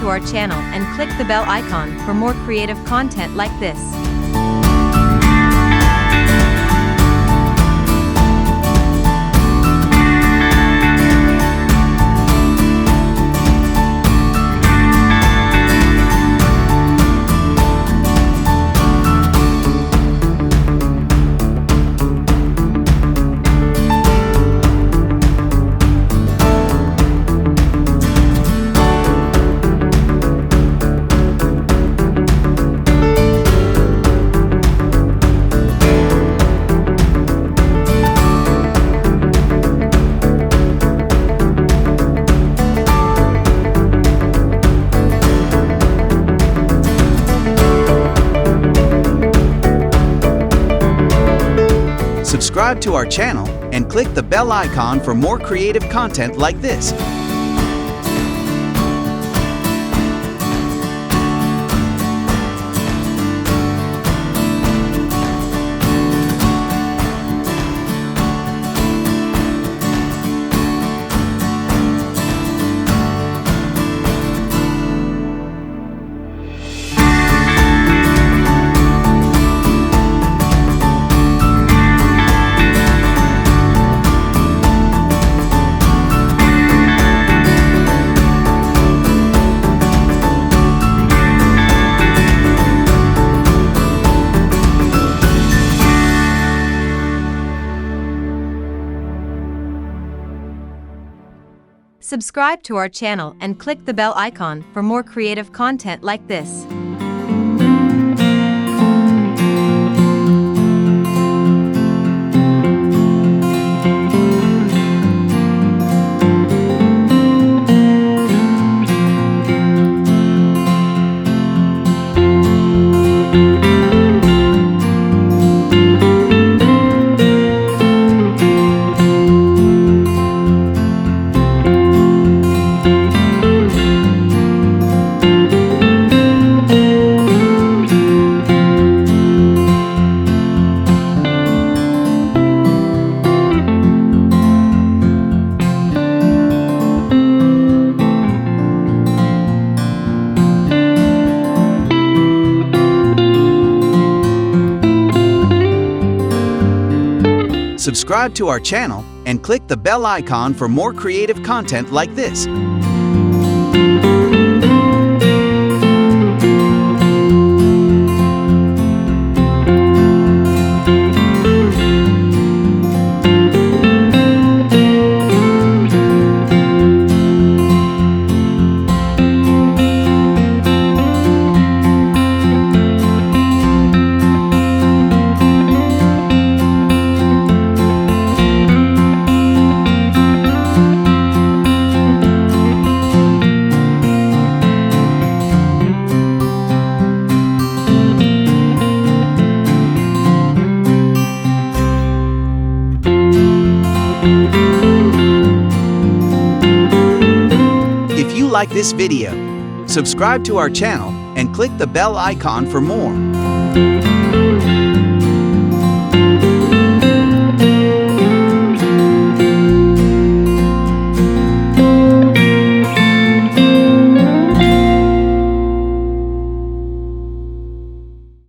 our channel and click the bell icon for more creative content like this. Subscribe to our channel and click the bell icon for more creative content like this. Subscribe to our channel and click the bell icon for more creative content like this. Subscribe to our channel and click the bell icon for more creative content like this. If you like this video, subscribe to our channel and click the bell icon for more.